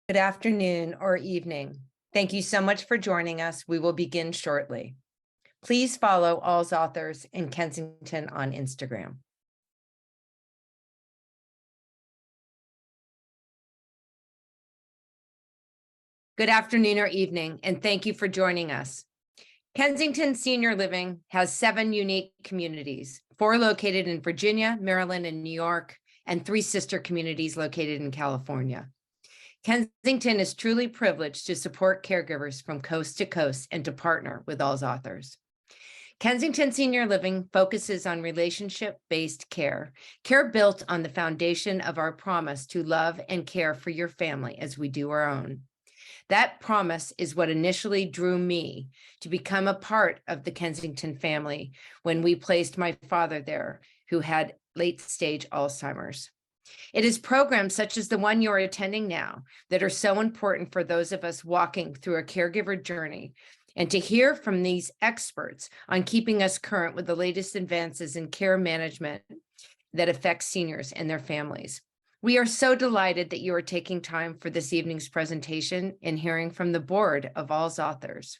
Good afternoon or evening. Thank you so much for joining us. We will begin shortly. Please follow AlzAuthors in Kensington on Instagram. Good afternoon or evening, and thank you for joining us. Kensington Senior Living has 7 unique communities, 4 located in Virginia, Maryland, and New York, and 3 sister communities located in California. Kensington is truly privileged to support caregivers from coast to coast and to partner with AlzAuthors. Kensington Senior Living focuses on relationship-based care built on the foundation of our promise to love and care for your family as we do our own. That promise is what initially drew me to become a part of the Kensington family when we placed my father there, who had late-stage Alzheimer's. It is programs such as the one you're attending now that are so important for those of us walking through a caregiver journey, and to hear from these experts on keeping us current with the latest advances in care management that affect seniors and their families. We are so delighted that you are taking time for this evening's presentation and hearing from the board of AlzAuthors.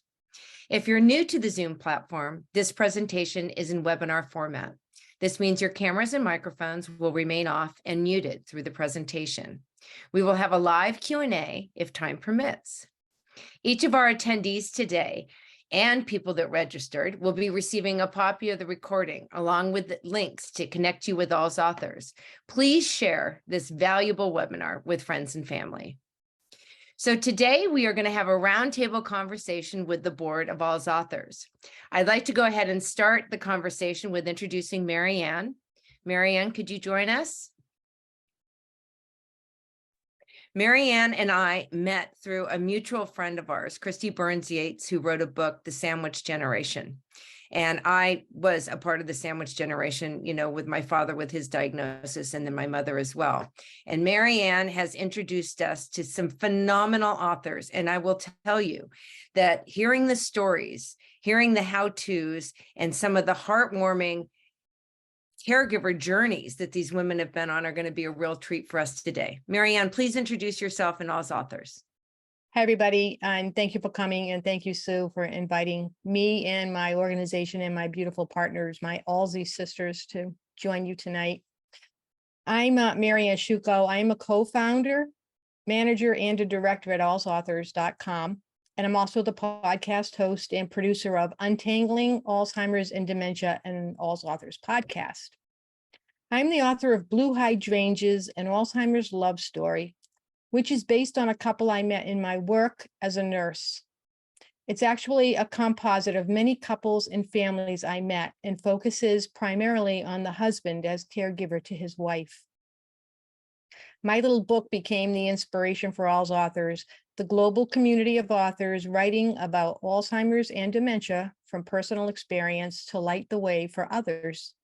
If you're new to the Zoom platform, this presentation is in webinar format. This means your cameras and microphones will remain off and muted through the presentation. We will have a live Q&A if time permits. Each of our attendees today and people that registered will be receiving a copy of the recording along with the links to connect you with AlzAuthors. Please share this valuable webinar with friends and family. So today we are going to have a roundtable conversation with the board of AlzAuthors. I'd like to go ahead and start the conversation with introducing Marianne. Marianne, could you join us? Marianne and I met through a mutual friend of ours, Christy Burns Yates, who wrote a book, The Sandwich Generation. And I was a part of the sandwich generation, you know, with my father with his diagnosis, and then my mother as well. And Marianne has introduced us to some phenomenal authors. And I will tell you that hearing the stories, hearing the how-tos, and some of the heartwarming caregiver journeys that these women have been on are going to be a real treat for us today. Marianne, please introduce yourself and AlzAuthors. Hi, everybody, and thank you for coming, and thank you, Sue, for inviting me and my organization and my beautiful partners, my Alzi sisters, to join you tonight. I'm Marianne Sciucco. I am a co-founder, manager, and a director at AlzAuthors.com, and I'm also the podcast host and producer of Untangling Alzheimer's and Dementia and AlzAuthors podcast. I'm the author of Blue Hydrangeas, an Alzheimer's love story, which is based on a couple I met in my work as a nurse. It's actually a composite of many couples and families I met and focuses primarily on the husband as caregiver to his wife. My little book became the inspiration for AlzAuthors, the global community of authors writing about Alzheimer's and dementia from personal experience to light the way for others.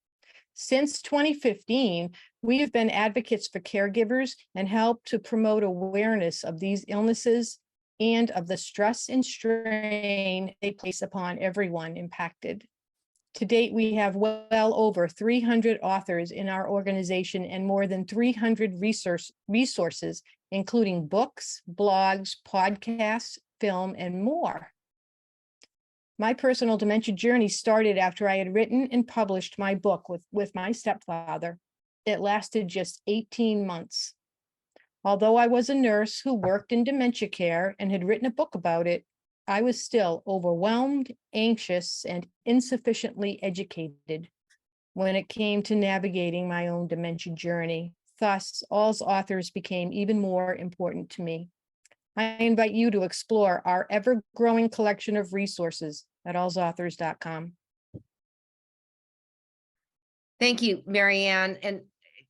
Since 2015, we have been advocates for caregivers and helped to promote awareness of these illnesses and of the stress and strain they place upon everyone impacted. To date, we have well over 300 authors in our organization and more than 300 resources, including books, blogs, podcasts, film, and more. My personal dementia journey started after I had written and published my book with my stepfather. It lasted just 18 months. Although I was a nurse who worked in dementia care and had written a book about it, I was still overwhelmed, anxious, and insufficiently educated when it came to navigating my own dementia journey. Thus, AlzAuthors became even more important to me. I invite you to explore our ever-growing collection of resources at AlzAuthors.com. Thank you, Marianne. And,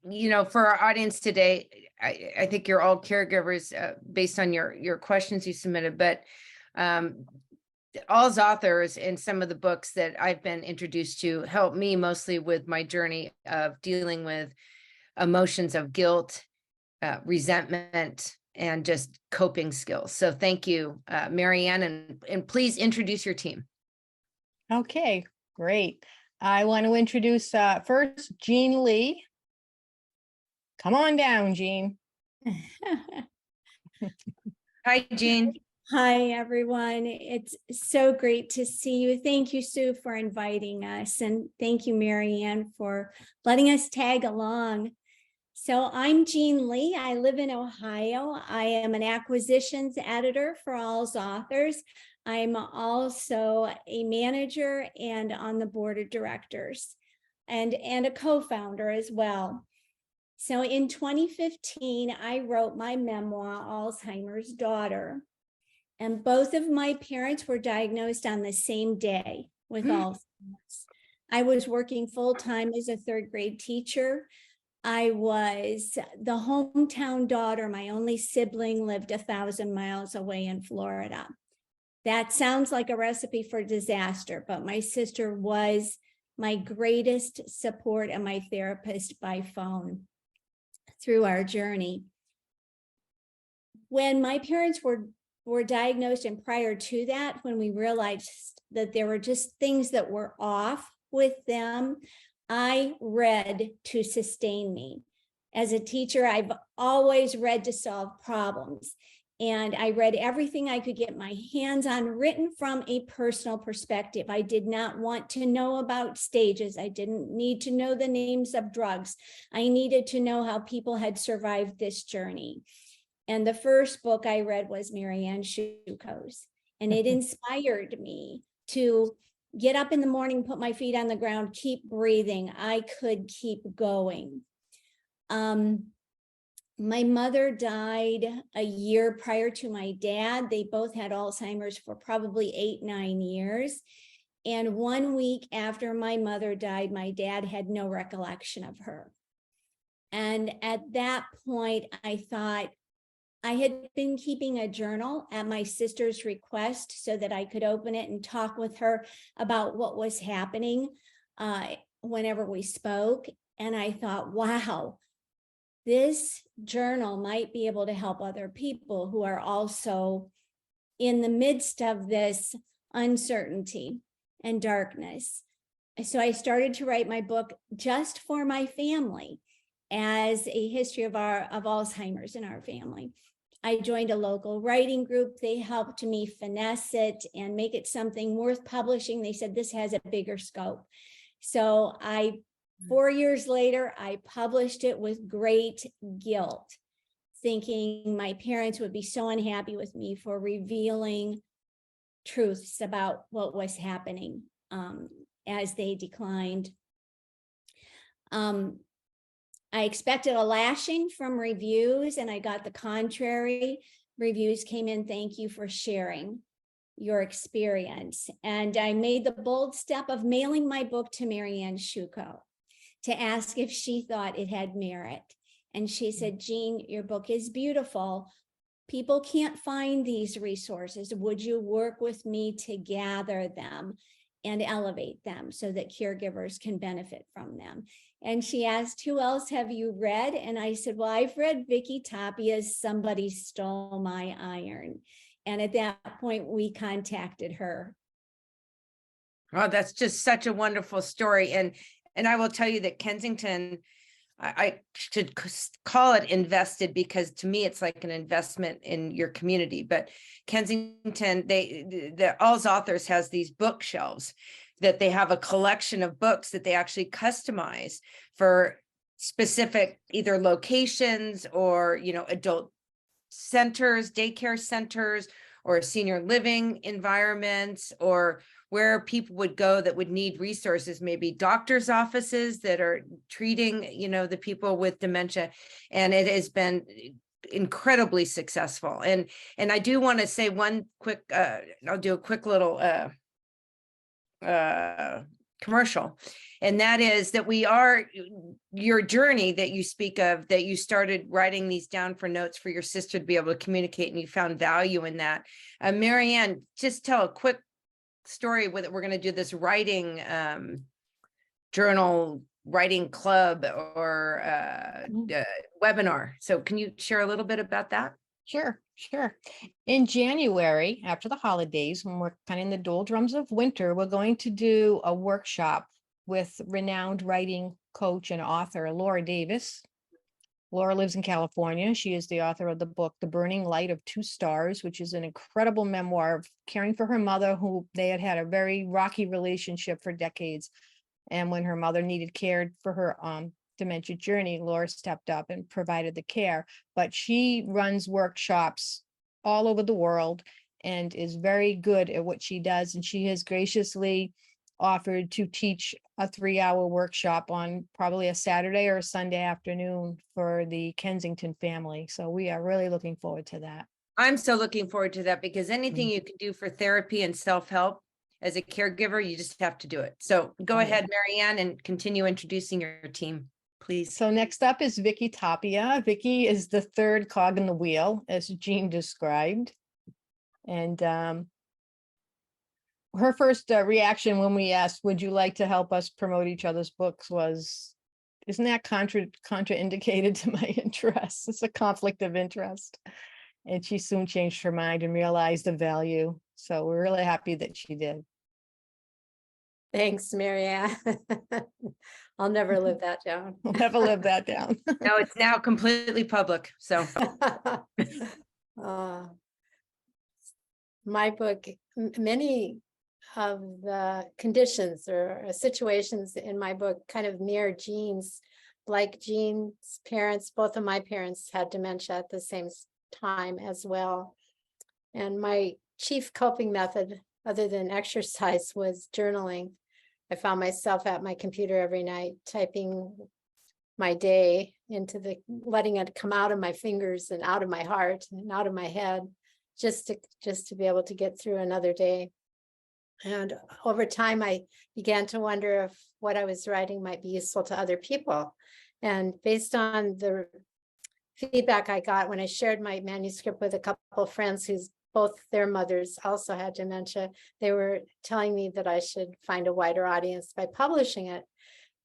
you know, for our audience today, I think you're all caregivers based on your questions you submitted, but AlzAuthors and some of the books that I've been introduced to help me mostly with my journey of dealing with emotions of guilt, resentment, and just coping skills. So thank you, Marianne, and please introduce your team. Okay, great. I want to introduce first Jean Lee. Come on down, Jean. Hi, Jean. Hi, everyone. It's so great to see you. Thank you, Sue, for inviting us. And thank you, Marianne, for letting us tag along. So I'm Jean Lee. I live in Ohio. I am an acquisitions editor for AlzAuthors. I'm also a manager and on the board of directors and a co-founder as well. So in 2015, I wrote my memoir, Alzheimer's Daughter. And both of my parents were diagnosed on the same day with Alzheimer's. I was working full-time as a third grade teacher. I was the hometown daughter. My only sibling lived 1,000 miles away in Florida. That sounds like a recipe for disaster, but my sister was my greatest support and my therapist by phone through our journey. When my parents were diagnosed, and prior to that, when we realized that there were just things that were off with them, I read to sustain me. As a teacher, I've always read to solve problems. And I read everything I could get my hands on, written from a personal perspective. I did not want to know about stages. I didn't need to know the names of drugs. I needed to know how people had survived this journey. And the first book I read was Marianne Sciucco's, and it inspired me to get up in the morning, put my feet on the ground, keep breathing. I could keep going. My mother died a year prior to my dad. They both had Alzheimer's for probably 8-9 years. And 1 week after my mother died, my dad had no recollection of her. And at that point, I thought, I had been keeping a journal at my sister's request so that I could open it and talk with her about what was happening whenever we spoke. And I thought, wow, this journal might be able to help other people who are also in the midst of this uncertainty and darkness. So I started to write my book just for my family as a history of Alzheimer's in our family. I joined a local writing group. They helped me finesse it and make it something worth publishing. They said this has a bigger scope. So 4 years later, I published it with great guilt, thinking my parents would be so unhappy with me for revealing truths about what was happening as they declined. I expected a lashing from reviews, and I got the contrary. Reviews came in, thank you for sharing your experience. And I made the bold step of mailing my book to Marianne Sciucco to ask if she thought it had merit. And she said, Jean, your book is beautiful. People can't find these resources. Would you work with me to gather them and elevate them so that caregivers can benefit from them? And she asked, who else have you read? And I said, well, I've read Vicki Tapia's Somebody Stole My Iron. And at that point, we contacted her. Oh, that's just such a wonderful story. And I will tell you that Kensington, I should call it invested, because to me, it's like an investment in your community. But Kensington, the AlzAuthors has these bookshelves that they have a collection of books that they actually customize for specific either locations or, adult centers, daycare centers, or senior living environments, or where people would go that would need resources, maybe doctors' offices that are treating, the people with dementia. And it has been incredibly successful. And I do want to say one quick, I'll do a quick little commercial, and that is that your journey that you speak of, that you started writing these down for notes for your sister to be able to communicate, and you found value in that. Marianne, just tell a quick story with it. We're going to do this writing journal writing club or webinar. So can you share a little bit about that? Sure. In January, after the holidays, when we're kind of in the doldrums of winter, we're going to do a workshop with renowned writing coach and author Laura Davis. Laura lives in California. She is the author of the book, The Burning Light of Two Stars, which is an incredible memoir of caring for her mother, who they had had a very rocky relationship for decades. And when her mother needed care for her dementia journey, Laura stepped up and provided the care. But she runs workshops all over the world and is very good at what she does. And she has graciously offered to teach a 3-hour workshop on probably a Saturday or a Sunday afternoon for the Kensington family. So we are really looking forward to that. I'm so looking forward to that, because anything you can do for therapy and self-help as a caregiver, you just have to do it. So go ahead, Marianne, and continue introducing your team, please. So next up is Vicki Tapia. Vicki is the third cog in the wheel, as Jean described. And her first reaction when we asked, would you like to help us promote each other's books, was, isn't that contraindicated to my interests? It's a conflict of interest. And she soon changed her mind and realized the value. So we're really happy that she did. Thanks, Marianne. I'll never live that down. We'll never live that down. No, it's now completely public. So My book, many of the conditions or situations in my book kind of mirror Jean's. Like Jean's parents, both of my parents had dementia at the same time as well. And my chief coping method, other than exercise, was journaling. I found myself at my computer every night typing my day into letting it come out of my fingers and out of my heart and out of my head, just to be able to get through another day. And over time, I began to wonder if what I was writing might be useful to other people. And based on the feedback I got when I shared my manuscript with a couple of friends whose both their mothers also had dementia, they were telling me that I should find a wider audience by publishing it.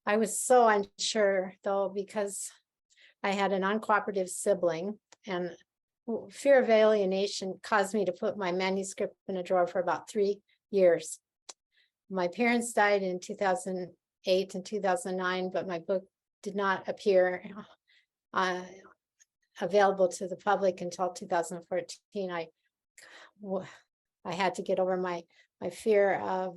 I was so unsure, though, because I had an uncooperative sibling, and fear of alienation caused me to put my manuscript in a drawer for about 3 years. My parents died in 2008 and 2009, but my book did not appear available to the public until 2014. I had to get over my fear of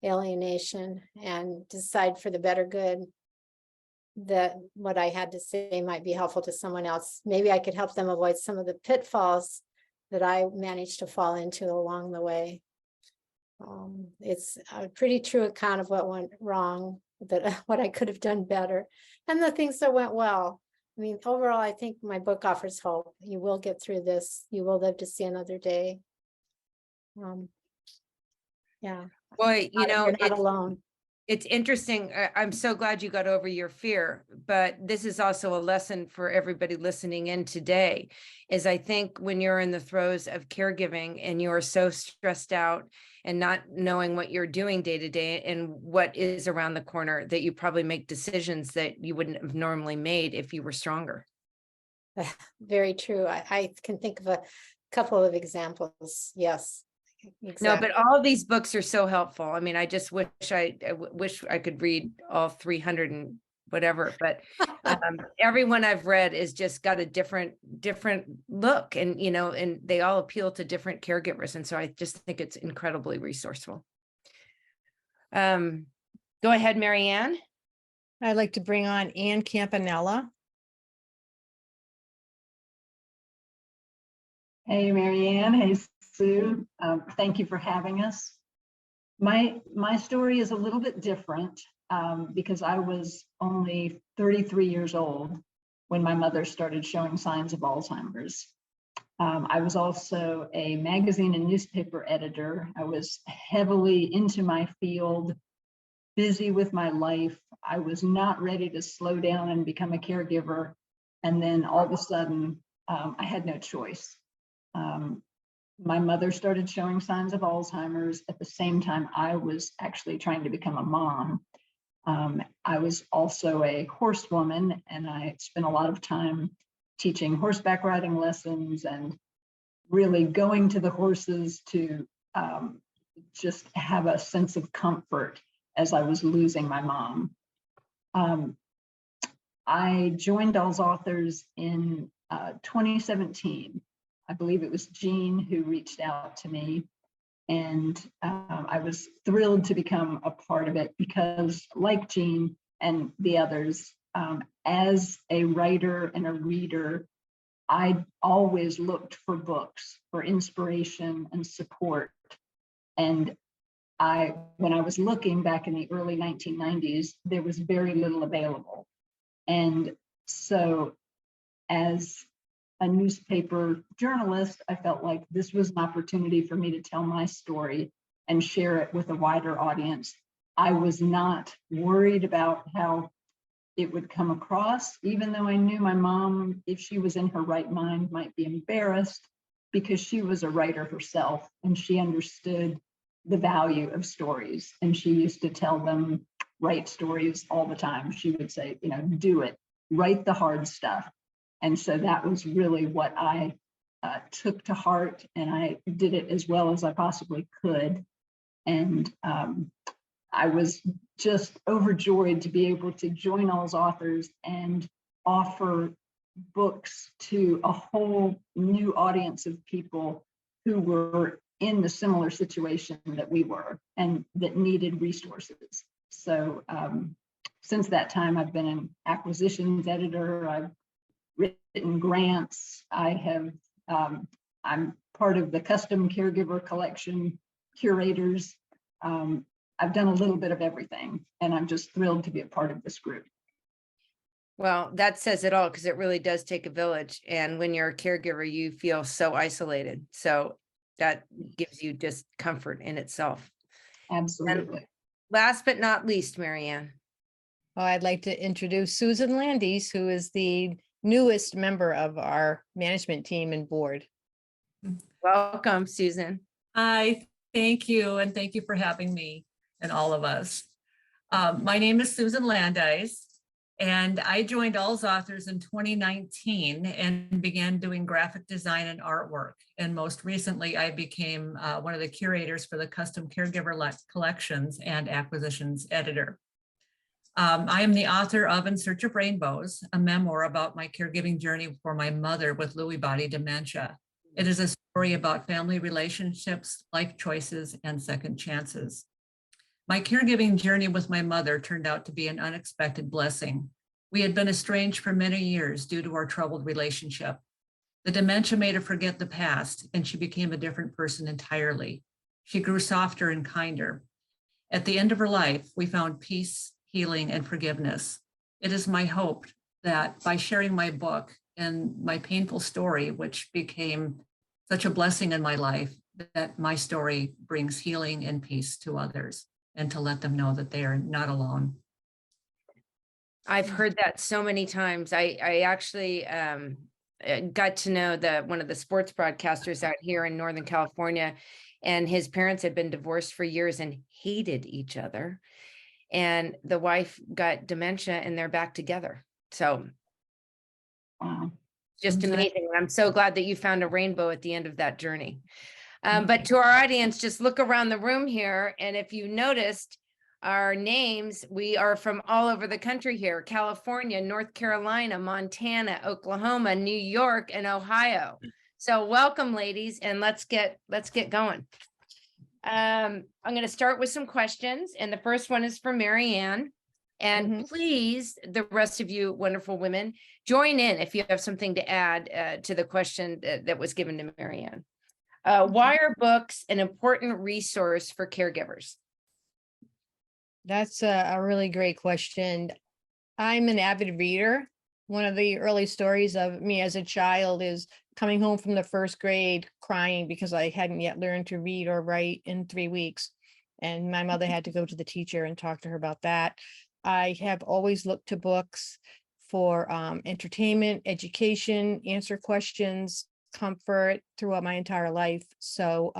alienation and decide, for the better good, that what I had to say might be helpful to someone else. Maybe I could help them avoid some of the pitfalls that I managed to fall into along the way. It's a pretty true account of what went wrong, what I could have done better, and the things that went well. I mean, overall, I think my book offers hope. You will get through this. You will live to see another day. Yeah. boy, you know, you're not alone. It's interesting. I'm so glad you got over your fear, but this is also a lesson for everybody listening in today, is I think when you're in the throes of caregiving and you're so stressed out and not knowing what you're doing day to day and what is around the corner, that you probably make decisions that you wouldn't have normally made if you were stronger. Very true. I can think of a couple of examples. Yes. Exactly. No, but all these books are so helpful. I mean, I just wish I could read all 300 and whatever, but everyone I've read is just got a different look, and you know, and they all appeal to different caregivers, and so I just think it's incredibly resourceful. Go ahead, Marianne. I'd like to bring on Ann Campanella. Hey, Marianne. Hey, Sue. Thank you for having us. My story is a little bit different because I was only 33 years old when my mother started showing signs of Alzheimer's. I was also a magazine and newspaper editor. I was heavily into my field, busy with my life. I was not ready to slow down and become a caregiver. And then all of a sudden, I had no choice. My mother started showing signs of Alzheimer's at the same time I was actually trying to become a mom. I was also a horsewoman, and I spent a lot of time teaching horseback riding lessons and really going to the horses to just have a sense of comfort as I was losing my mom. I joined AlzAuthors in 2017. I believe it was Jean who reached out to me, and I was thrilled to become a part of it because, like Jean and the others, as a writer and a reader, I always looked for books for inspiration and support. And when I was looking back in the early 1990s, there was very little available. And so as a newspaper journalist, I felt like this was an opportunity for me to tell my story and share it with a wider audience. I was not worried about how it would come across, even though I knew my mom, if she was in her right mind, might be embarrassed because she was a writer herself and she understood the value of stories. And she used to tell them, write stories all the time. She would say, you know, do it, write the hard stuff. And so that was really what I took to heart, and I did it as well as I possibly could. And I was just overjoyed to be able to join AlzAuthors and offer books to a whole new audience of people who were in the similar situation that we were and that needed resources. So since that time, I've been an acquisitions editor. I've written grants. I'm part of the custom caregiver collection curators. I've done a little bit of everything, and I'm just thrilled to be a part of this group. Well, that says it all, because it really does take a village. And when you're a caregiver, you feel so isolated. So that gives you just comfort in itself. Absolutely. And last but not least, Marianne. Well, I'd like to introduce Susan Landeis, who is the newest member of our management team and board. Welcome, Susan. Hi, thank you. And thank you for having me and all of us. My name is Susan Landeis, and I joined AlzAuthors in 2019 and began doing graphic design and artwork. And most recently, I became one of the curators for the custom caregiver collections and acquisitions editor. I am the author of In Search of Rainbows, a memoir about my caregiving journey for my mother with Lewy body dementia. It is a story about family relationships, life choices, and second chances. My caregiving journey with my mother turned out to be an unexpected blessing. We had been estranged for many years due to our troubled relationship. The dementia made her forget the past, and she became a different person entirely. She grew softer and kinder. At the end of her life, we found peace, healing, and forgiveness. It is my hope that by sharing my book and my painful story, which became such a blessing in my life, that my story brings healing and peace to others, and to let them know that they are not alone. I've heard that so many times. I actually got to know one of the sports broadcasters out here in Northern California, and his parents had been divorced for years and hated each other. And the wife got dementia and they're back together. So Wow. just amazing. And I'm so glad that you found a rainbow at the end of that journey. But to our audience, just look around the room here. And if you noticed our names, we are from all over the country here: California, North Carolina, Montana, Oklahoma, New York, and Ohio. So welcome, ladies, and let's get going. I'm going to start with some questions. And the first one is for Marianne. And please, the rest of you wonderful women, join in if you have something to add to the question that was given to Marianne. Why are books an important resource for caregivers? That's a really great question. I'm an avid reader. One of the early stories of me as a child is coming home from the first grade crying because I hadn't yet learned to read or write in 3 weeks. And my mother had to go to the teacher and talk to her about that. I have always looked to books for entertainment, education, answer questions, comfort throughout my entire life. So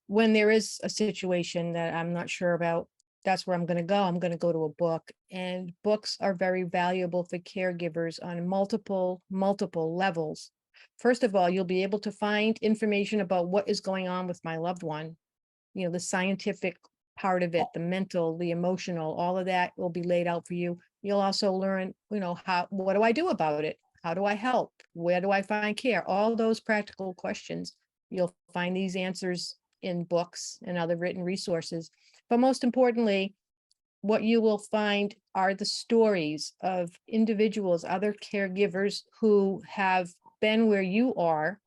when there is a situation that I'm not sure about, that's where I'm going to go. I'm going to go to a book, and books are very valuable for caregivers on multiple levels. First of all, you'll be able to find information about what is going on with my loved one. You know, the scientific part of it, the mental, the emotional, all of that will be laid out for you. You'll also learn, what do I do about it? How do I help? Where do I find care? All those practical questions. You'll find these answers in books and other written resources. But most importantly, what you will find are the stories of individuals, other caregivers who have been where you are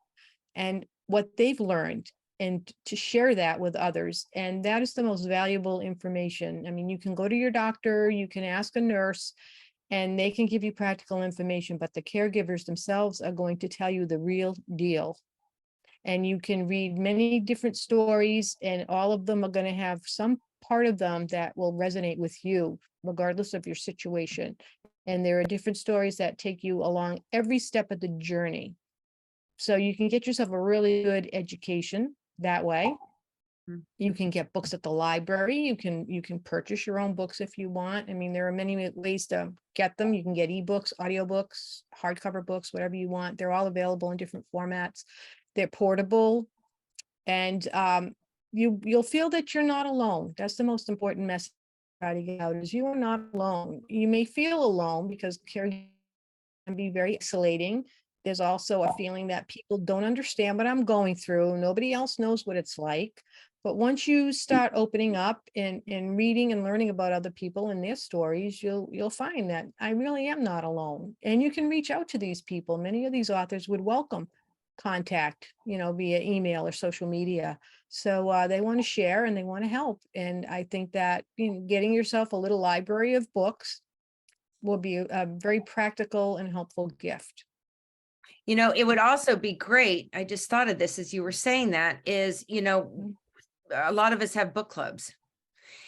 and what they've learned, and to share that with others. And that is the most valuable information. I mean, you can go to your doctor, you can ask a nurse, and they can give you practical information, but the caregivers themselves are going to tell you the real deal. And you can read many different stories, and all of them are going to have some part of them that will resonate with you, regardless of your situation. And there are different stories that take you along every step of the journey. So you can get yourself a really good education that way. You can get books at the library. You can purchase your own books if you want. I mean, there are many ways to get them. You can get ebooks, audiobooks, hardcover books, whatever you want. They're all available in different formats. They're portable, and you'll feel that you're not alone. That's the most important message I try to get out, is you are not alone. You may feel alone because caregiving can be very isolating. There's also a feeling that people don't understand what I'm going through. Nobody else knows what it's like. But once you start opening up and reading and learning about other people and their stories, you'll find that I really am not alone. And you can reach out to these people. Many of these authors would welcome contact, via email or social media. So they want to share and they want to help. And I think that getting yourself a little library of books will be a very practical and helpful gift. It would also be great. I just thought of this as you were saying that is, a lot of us have book clubs.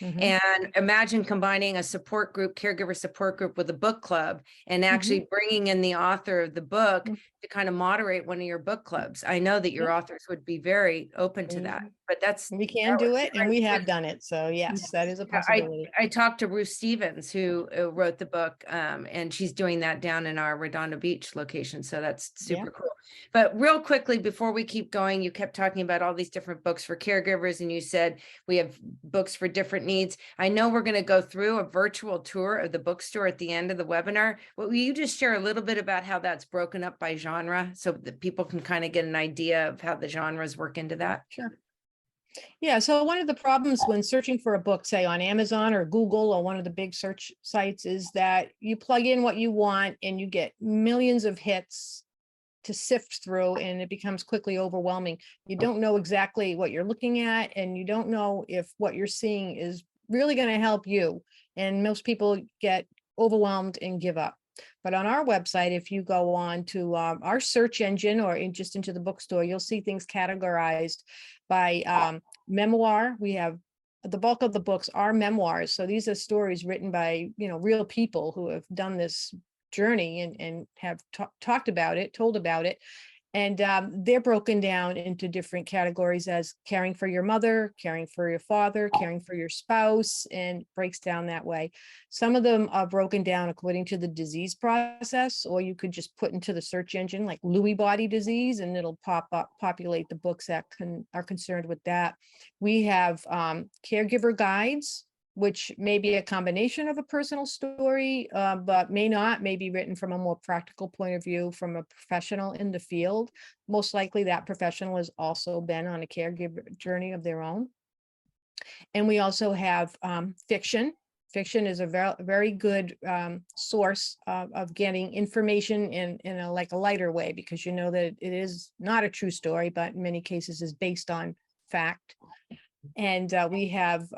And imagine combining a support group, caregiver support group, with a book club, and actually bringing in the author of the book to kind of moderate one of your book clubs. I know that your authors would be very open to that, but we can do it, and we have done it. So yes, that is a possibility. I talked to Ruth Stevens, who wrote the book, and she's doing that down in our Redondo Beach location. So that's super cool. But real quickly, before we keep going, you kept talking about all these different books for caregivers, and you said we have books for different needs. I know we're going to go through a virtual tour of the bookstore at the end of the webinar. Will you just share a little bit about how that's broken up by genre so that people can kind of get an idea of how the genres work into that? Sure. Yeah, so one of the problems when searching for a book, say on Amazon or Google or one of the big search sites, is that you plug in what you want and you get millions of hits to sift through, and it becomes quickly overwhelming. You don't know exactly what you're looking at, and you don't know if what you're seeing is really going to help you. And most people get overwhelmed and give up. But on our website, if you go on to our search engine or just into the bookstore, you'll see things categorized by memoir. We have the bulk of the books are memoirs. So these are stories written by, real people who have done this journey and have talked about it, told about it. And they're broken down into different categories as caring for your mother, caring for your father, caring for your spouse, and breaks down that way. Some of them are broken down according to the disease process, or you could just put into the search engine like Lewy body disease, and it'll populate the books that are concerned with that. We have caregiver guides, which may be a combination of a personal story, but may be written from a more practical point of view from a professional in the field. Most likely that professional has also been on a caregiver journey of their own. And we also have fiction. Fiction is a very good source of getting information in a lighter way, because you know that it is not a true story, but in many cases is based on fact. And we have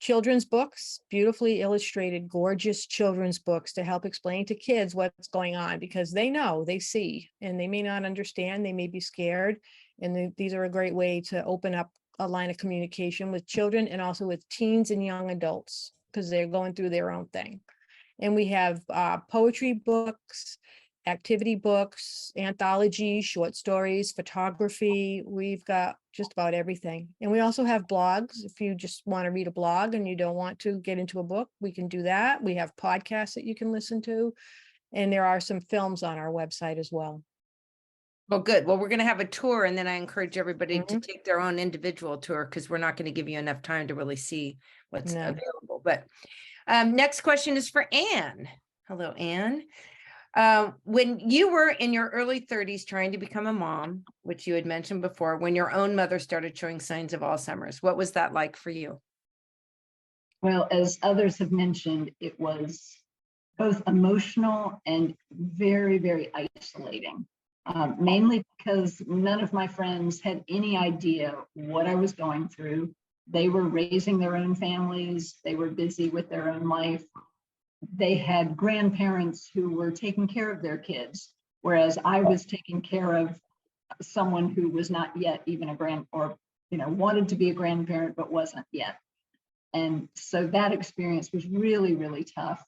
children's books, beautifully illustrated, gorgeous children's books to help explain to kids what's going on, because they know, they see, and they may not understand, they may be scared. And these are a great way to open up a line of communication with children and also with teens and young adults, because they're going through their own thing. And we have poetry books, activity books, anthology, short stories, photography. We've got just about everything. And we also have blogs. If you just want to read a blog and you don't want to get into a book, we can do that. We have podcasts that you can listen to. And there are some films on our website as well. Well, good. Well, we're going to have a tour, and then I encourage everybody to take their own individual tour, because we're not going to give you enough time to really see what's available. But Next question is for Ann. Hello, Ann. When you were in your early 30s trying to become a mom, which you had mentioned before, when your own mother started showing signs of Alzheimer's, what was that like for you? Well, as others have mentioned, it was both emotional and very, very isolating, mainly because none of my friends had any idea what I was going through. They were raising their own families. They were busy with their own life. They had grandparents who were taking care of their kids, whereas I was taking care of someone who was not yet even a wanted to be a grandparent, but wasn't yet. And so that experience was really, really tough.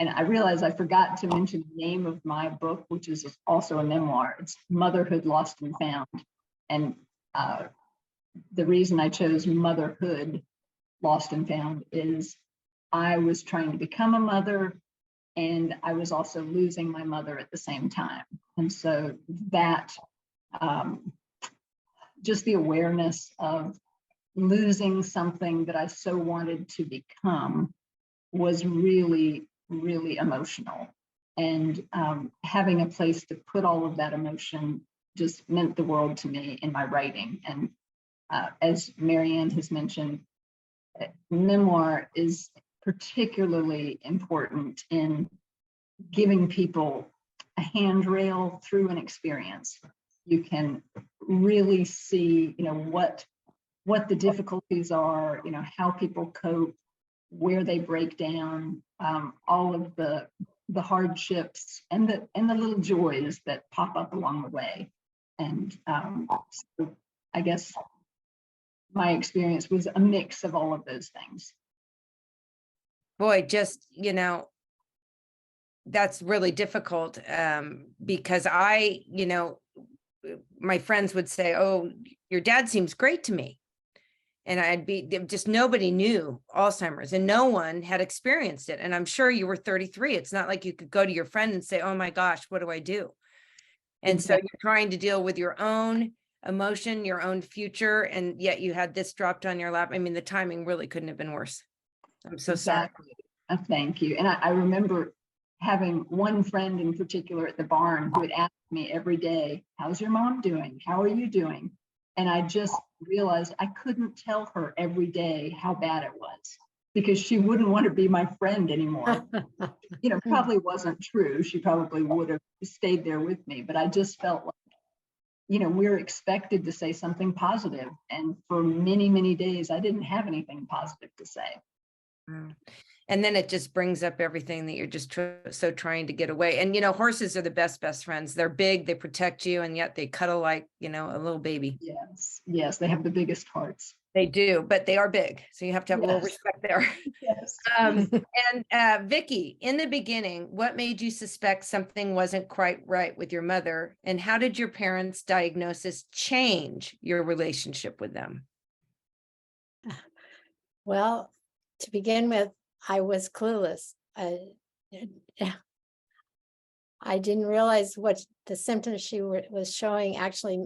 And I realized I forgot to mention the name of my book, which is also a memoir. It's Motherhood Lost and Found. And the reason I chose Motherhood Lost and Found is I was trying to become a mother, and I was also losing my mother at the same time. And so that, just the awareness of losing something that I so wanted to become was really, really emotional. And having a place to put all of that emotion just meant the world to me in my writing. And as Marianne has mentioned, memoir is particularly important in giving people a handrail through an experience. You can really see, what the difficulties are, how people cope, where they break down, all of the hardships and the little joys that pop up along the way. And so I guess my experience was a mix of all of those things. Boy, just, that's really difficult because my friends would say, oh, your dad seems great to me. And nobody knew Alzheimer's and no one had experienced it. And I'm sure you were 33. It's not like you could go to your friend and say, oh my gosh, what do I do? And so you're trying to deal with your own emotion, your own future, and yet you had this dropped on your lap. I mean, the timing really couldn't have been worse. I'm so sorry. Thank you. And I remember having one friend in particular at the barn who would ask me every day, how's your mom doing? How are you doing? And I just realized I couldn't tell her every day how bad it was because she wouldn't want to be my friend anymore. Probably wasn't true. She probably would have stayed there with me, but I just felt like, we're expected to say something positive. And for many, many days, I didn't have anything positive to say. And then it just brings up everything that you're just so trying to get away. And, horses are the best friends. They're big, they protect you, and yet they cuddle like, a little baby. Yes, they have the biggest hearts. They do, but they are big. So you have to have a little respect there. Yes. And Vicki, in the beginning, what made you suspect something wasn't quite right with your mother? And how did your parents' diagnosis change your relationship with them? Well, to begin with, I was clueless. I didn't realize what the symptoms she was showing actually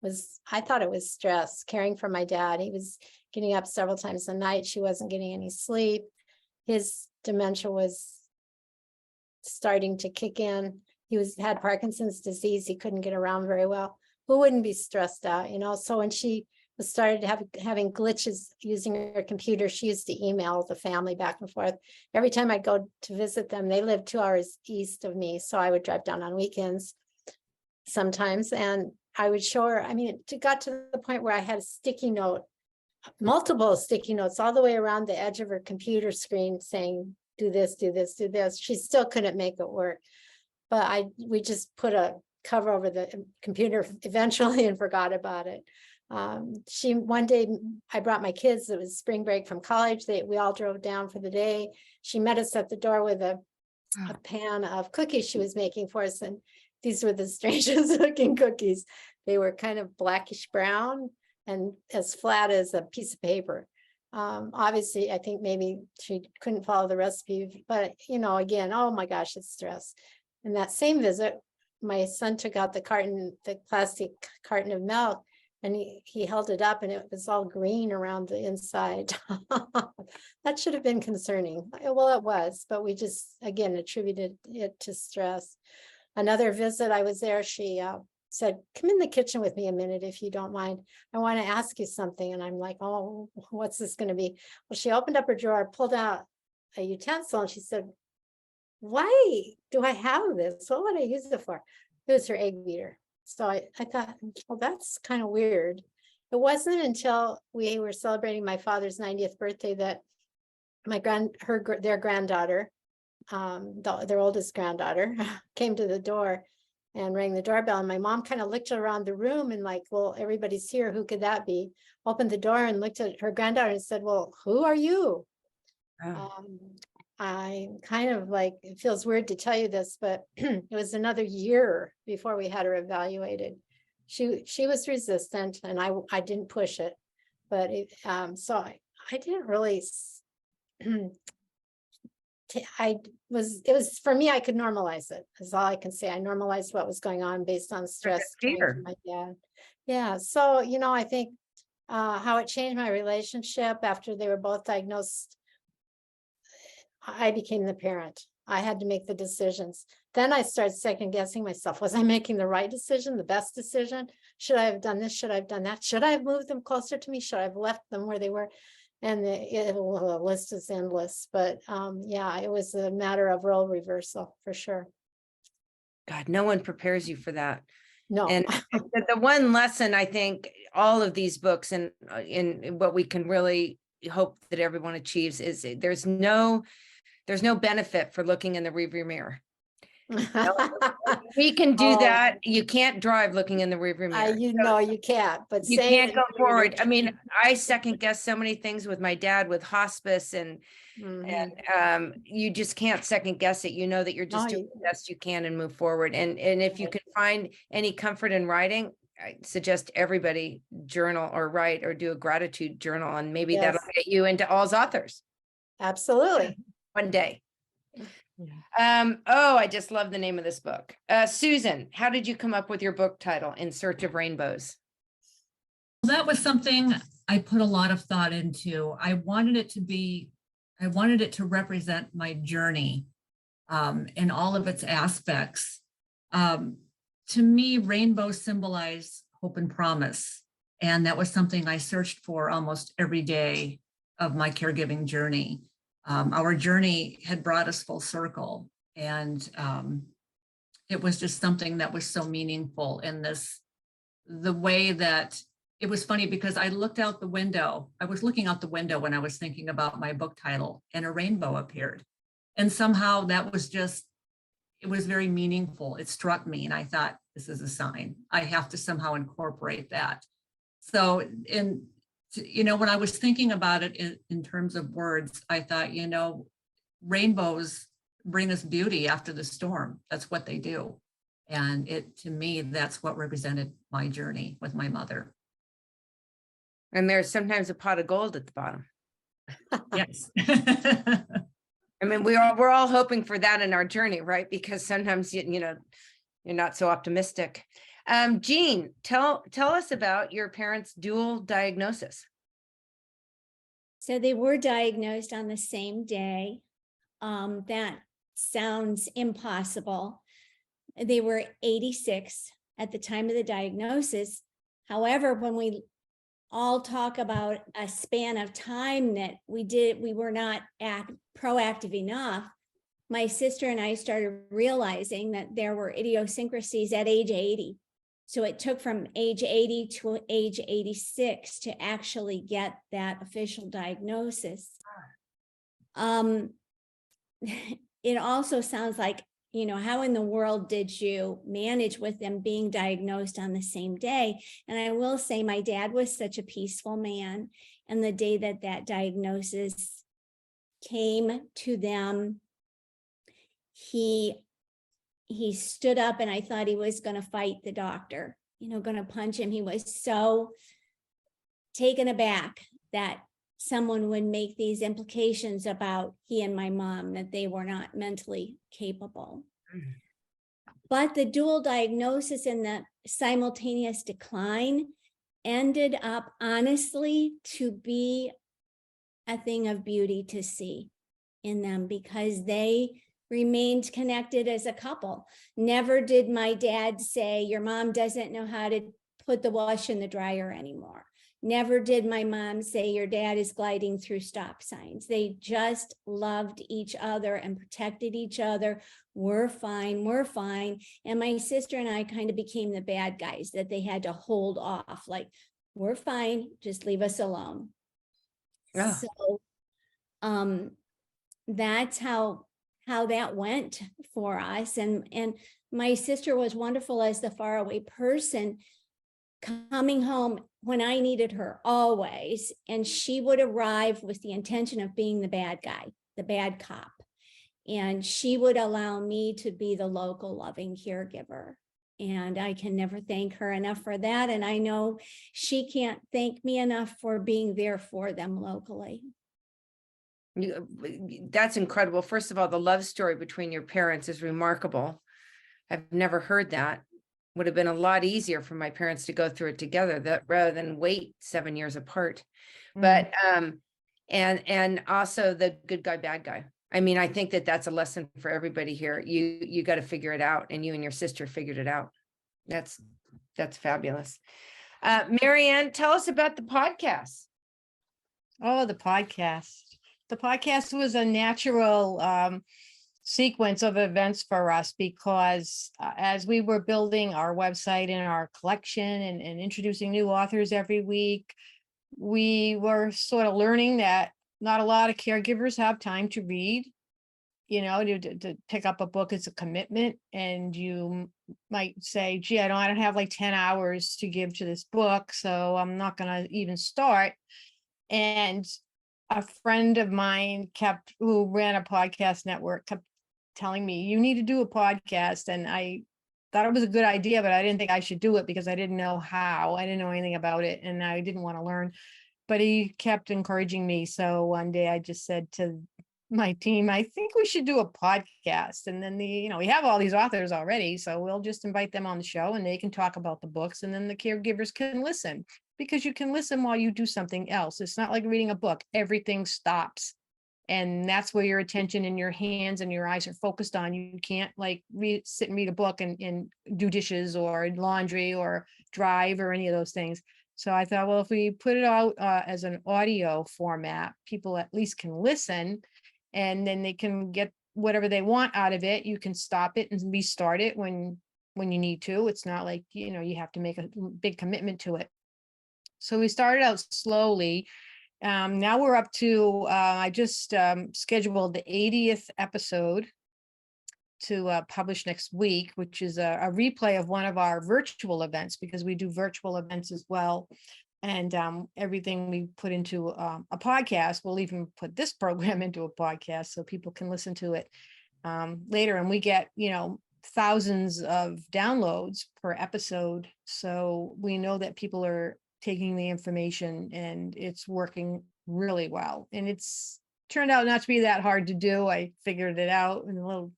was. I thought it was stress, caring for my dad. He was getting up several times a night. She wasn't getting any sleep. His dementia was starting to kick in. He had Parkinson's disease. He couldn't get around very well. Who wouldn't be stressed out, So when she started having glitches using her computer, she used to email the family back and forth. Every time I'd go to visit them, they lived 2 hours east of me, so I would drive down on weekends sometimes, and I would show her. I mean, it got to the point where I had a sticky note, multiple sticky notes all the way around the edge of her computer screen saying, do this, do this, do this. She still couldn't make it work, but we just put a cover over the computer eventually and forgot about it. One day I brought my kids. It was spring break from college. We all drove down for the day. She met us at the door with a pan of cookies she was making for us. And these were the strangest looking cookies. They were kind of blackish brown and as flat as a piece of paper. Obviously, I think maybe she couldn't follow the recipe, but again, oh my gosh, it's stress. And that same visit, my son took out the plastic carton of milk. And he held it up and it was all green around the inside. That should have been concerning. Well, it was, but we just, again, attributed it to stress. Another visit, I was there, she said, come in the kitchen with me a minute if you don't mind. I want to ask you something. And I'm like, oh, what's this going to be? Well, she opened up her drawer, pulled out a utensil, and she said, why do I have this? What would I use it for? It was her egg beater. So I thought, well, that's kind of weird. It wasn't until we were celebrating my father's 90th birthday that their granddaughter, their oldest granddaughter, came to the door and rang the doorbell. And my mom kind of looked around the room and like, well, everybody's here. Who could that be? Opened the door and looked at her granddaughter and said, well, who are you? Oh. I kind of like, it feels weird to tell you this, but it was another year before we had her evaluated. She was resistant and I didn't push it, but so I didn't really, it was for me, I could normalize it, is all I can say. I normalized what was going on based on stress coming from my dad. Yeah, so, you know, I think how it changed my relationship after they were both diagnosed. I became the parent. I had to make the decisions. Then I started second guessing myself. Was I making the right decision, the best decision? Should I have done this? Should I have done that? Should I have moved them closer to me? Should I have left them where they were? And the list is endless. But yeah, it was a matter of role reversal for sure. God, no one prepares you for that. No. And the one lesson I think all of these books and in what we can really hope that everyone achieves is there's no benefit for looking in the rearview mirror. We can do that. You can't drive looking in the rearview mirror. You know, you can't, but You can't go forward. I mean, I second guess so many things with my dad with hospice and you just can't second guess it. You know that you're just doing the best you can and move forward. And if you can find any comfort in writing, I suggest everybody journal or write or do a gratitude journal, and maybe that'll get you into AlzAuthors. Absolutely. One day. Oh, I just love the name of this book. Susan, how did you come up with your book title, In Search of Rainbows? That was something I put a lot of thought into. I wanted it to represent my journey in all of its aspects. To me, rainbows symbolize hope and promise. And that was something I searched for almost every day of my caregiving journey. Our journey had brought us full circle, and it was just something that was so meaningful in the way that it was funny because I looked out the window. I was looking out the window when I was thinking about my book title, and a rainbow appeared. And somehow that was just, it was very meaningful. It struck me, and I thought, this is a sign. I have to somehow incorporate that. So when I was thinking about it in terms of words, I thought, rainbows bring us beauty after the storm. That's what they do. And to me, that's what represented my journey with my mother. And there's sometimes a pot of gold at the bottom. Yes. I mean, we're all hoping for that in our journey, right? Because sometimes, you're not so optimistic. Jean, tell us about your parents' dual diagnosis. So they were diagnosed on the same day. That sounds impossible. They were 86 at the time of the diagnosis. However, when we all talk about a span of time that we were not proactive enough, my sister and I started realizing that there were idiosyncrasies at age 80. So it took from age 80 to age 86 to actually get that official diagnosis. It also sounds like, how in the world did you manage with them being diagnosed on the same day? And I will say my dad was such a peaceful man. And the day that diagnosis came to them, he stood up, and I thought he was going to fight the doctor, going to punch him. He was so taken aback that someone would make these implications about he and my mom, that they were not mentally capable. But the dual diagnosis and the simultaneous decline ended up honestly to be a thing of beauty to see in them, because they remained connected as a couple. Never did my dad say, your mom doesn't know how to put the wash in the dryer anymore. Never did my mom say, your dad is gliding through stop signs. They just loved each other and protected each other. We're fine, we're fine. And my sister and I kind of became the bad guys that they had to hold off, like, we're fine, just leave us alone. Yeah. So that's how that went for us. And my sister was wonderful as the faraway person, coming home when I needed her always. And she would arrive with the intention of being the bad guy, the bad cop. And she would allow me to be the local loving caregiver. And I can never thank her enough for that. And I know she can't thank me enough for being there for them locally. That's incredible. First of all, the love story between your parents is remarkable. I've never heard that. Would have been a lot easier for my parents to go through it together, that rather than wait 7 years apart. But and also the good guy, bad guy. I mean, I think that that's a lesson for everybody here. You got to figure it out, and you and your sister figured it out. That's fabulous. Marianne, tell us about the podcast. Oh, the podcast. The podcast was a natural sequence of events for us, because as we were building our website and our collection and introducing new authors every week, we were sort of learning that not a lot of caregivers have time to read. You know, to pick up a book is a commitment, and you might say, gee, I don't have like 10 hours to give to this book, so I'm not going to even start. And a friend of mine who ran a podcast network kept telling me, you need to do a podcast. And I thought it was a good idea, but I didn't think I should do it because I didn't know how. I didn't know anything about it, and I didn't want to learn. But he kept encouraging me. So one day I just said to my team, I think we should do a podcast. And then we have all these authors already, so we'll just invite them on the show and they can talk about the books, and then the caregivers can listen, because you can listen while you do something else. It's not like reading a book. Everything stops. And that's where your attention and your hands and your eyes are focused on. You can't like sit and read a book and do dishes or laundry or drive or any of those things. So I thought, well, if we put it out as an audio format, people at least can listen, and then they can get whatever they want out of it. You can stop it and restart it when you need to. It's not like, you have to make a big commitment to it. So we started out slowly. Now we're up to, I just scheduled the 80th episode to publish next week, which is a replay of one of our virtual events, because we do virtual events as well. And everything we put into a podcast, we'll even put this program into a podcast so people can listen to it later. And we get, thousands of downloads per episode. So we know that people are taking the information and it's working really well. And it's turned out not to be that hard to do. I figured it out, and a little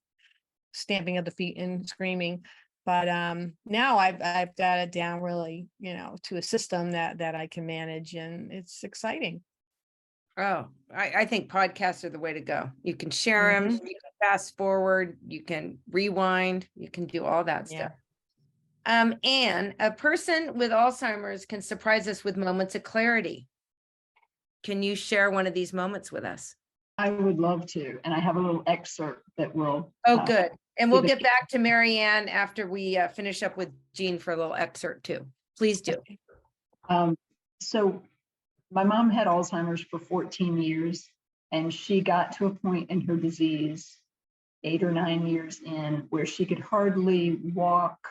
stamping of the feet and screaming. But now I've got it down really, to a system that I can manage, and it's exciting. Oh, I think podcasts are the way to go. You can share them, you can fast forward, you can rewind, you can do all that stuff. Anne, a person with Alzheimer's can surprise us with moments of clarity. Can you share one of these moments with us? I would love to. And I have a little excerpt that will. Oh, good. And we'll get back to Marianne after we finish up with Jean for a little excerpt too. Please do. So my mom had Alzheimer's for 14 years, and she got to a point in her disease 8 or 9 years in where she could hardly walk.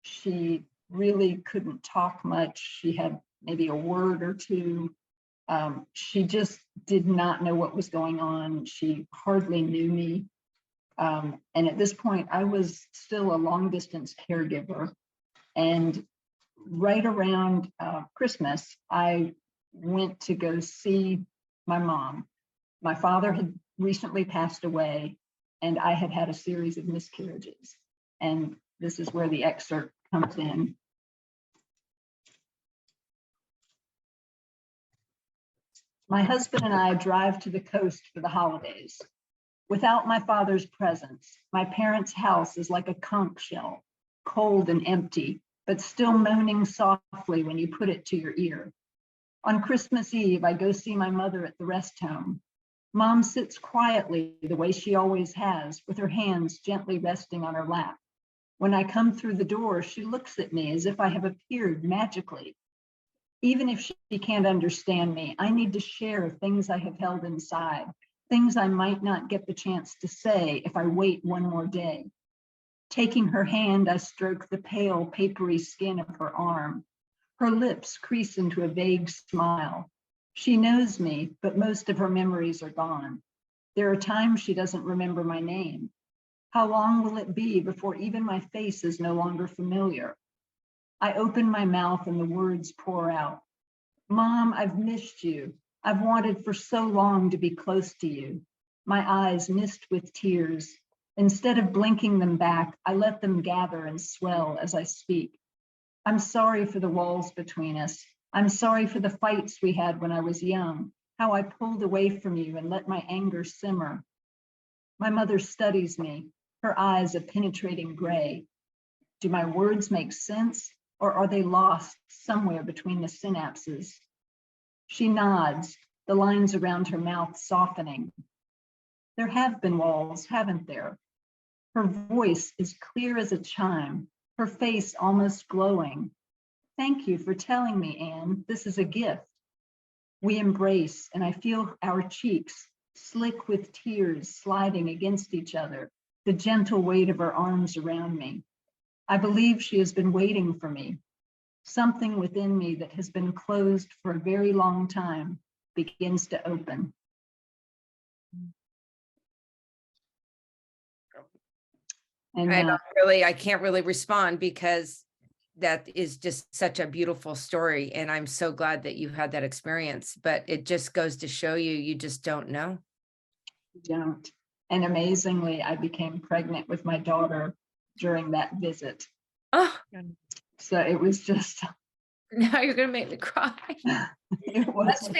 She really couldn't talk much. She had maybe a word or two. She just did not know what was going on. She hardly knew me. And at this point, I was still a long distance caregiver. And right around Christmas, I went to go see my mom. My father had recently passed away, and I had had a series of miscarriages. And this is where the excerpt comes in. My husband and I drive to the coast for the holidays. Without my father's presence, my parents' house is like a conch shell, cold and empty, but still moaning softly when you put it to your ear. On Christmas Eve, I go see my mother at the rest home. Mom sits quietly the way she always has, with her hands gently resting on her lap. When I come through the door, she looks at me as if I have appeared magically. Even if she can't understand me, I need to share things I have held inside, things I might not get the chance to say if I wait one more day. Taking her hand, I stroke the pale, papery skin of her arm. Her lips crease into a vague smile. She knows me, but most of her memories are gone. There are times she doesn't remember my name. How long will it be before even my face is no longer familiar? I open my mouth and the words pour out. Mom, I've missed you. I've wanted for so long to be close to you. My eyes mist with tears. Instead of blinking them back, I let them gather and swell as I speak. I'm sorry for the walls between us. I'm sorry for the fights we had when I was young, how I pulled away from you and let my anger simmer. My mother studies me, her eyes a penetrating gray. Do my words make sense, or are they lost somewhere between the synapses? She nods, the lines around her mouth softening. There have been walls, haven't there? Her voice is clear as a chime, her face almost glowing. Thank you for telling me, Anne. This is a gift. We embrace, and I feel our cheeks, slick with tears, sliding against each other, the gentle weight of her arms around me. I believe she has been waiting for me. Something within me that has been closed for a very long time begins to open. And I can't really respond because that is just such a beautiful story. And I'm so glad that you had that experience, but it just goes to show you, you just don't know. Don't. And amazingly, I became pregnant with my daughter during that visit. Oh, So it was just. now you're going to make me cry. It was.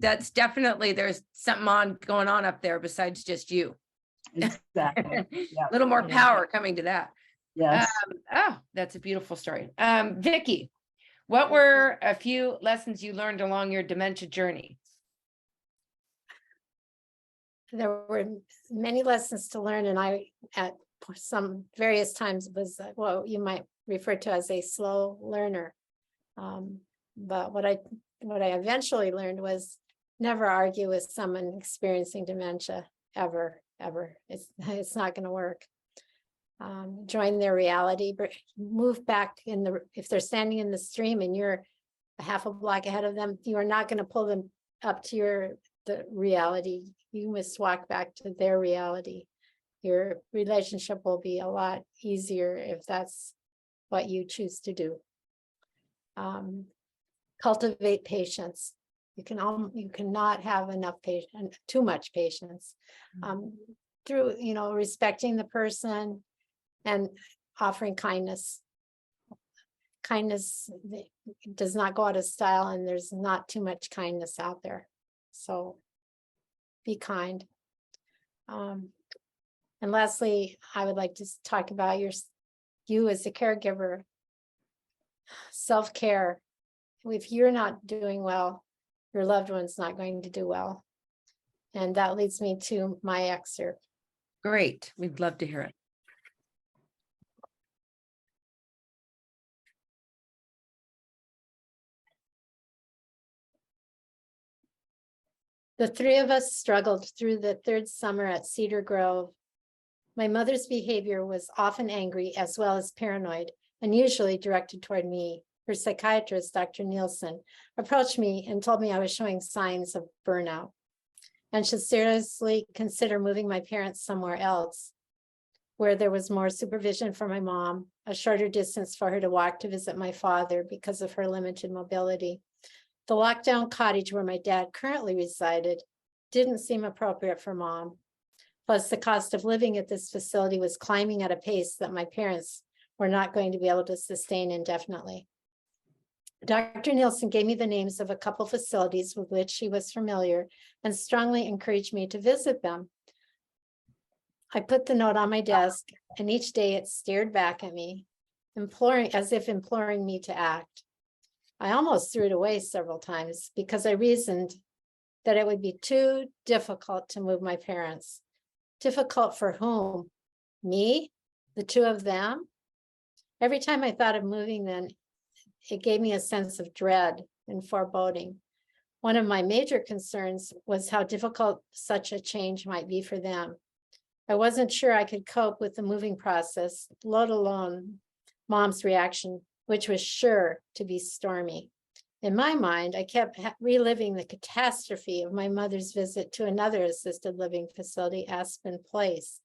That's definitely, there's something going on up there besides just you. Exactly. Yeah. A little more power coming to that. Yes. Oh, that's a beautiful story. Vicki, what were a few lessons you learned along your dementia journey? There were many lessons to learn, and I, at some various times, was what you might refer to as a slow learner. But what I eventually learned was never argue with someone experiencing dementia ever. It's not going to work. Join their reality, move back if they're standing in the stream and you're a half a block ahead of them, you are not going to pull them up to the reality. You must walk back to their reality. Your relationship will be a lot easier if that's what you choose to do. Cultivate patience. You cannot have enough patience, too much patience. Through respecting the person and offering kindness. Kindness does not go out of style, and there's not too much kindness out there. So be kind. And lastly, I would like to talk about you as a caregiver. Self-care. If you're not doing well, your loved one's not going to do well. And that leads me to my excerpt. Great. We'd love to hear it. The three of us struggled through the third summer at Cedar Grove. My mother's behavior was often angry as well as paranoid, and usually directed toward me. Her psychiatrist, Dr. Nielsen, approached me and told me I was showing signs of burnout and should seriously consider moving my parents somewhere else, where there was more supervision for my mom, a shorter distance for her to walk to visit my father because of her limited mobility. The lockdown cottage where my dad currently resided didn't seem appropriate for Mom. Plus, the cost of living at this facility was climbing at a pace that my parents were not going to be able to sustain indefinitely. Dr. Nielsen gave me the names of a couple facilities with which he was familiar and strongly encouraged me to visit them. I put the note on my desk, and each day it stared back at me, as if imploring me to act. I almost threw it away several times because I reasoned that it would be too difficult to move my parents. Difficult for whom? Me? The two of them? Every time I thought of moving them, it gave me a sense of dread and foreboding. One of my major concerns was how difficult such a change might be for them. I wasn't sure I could cope with the moving process, let alone Mom's reaction, which was sure to be stormy. In my mind, I kept reliving the catastrophe of my mother's visit to another assisted living facility, Aspen Place.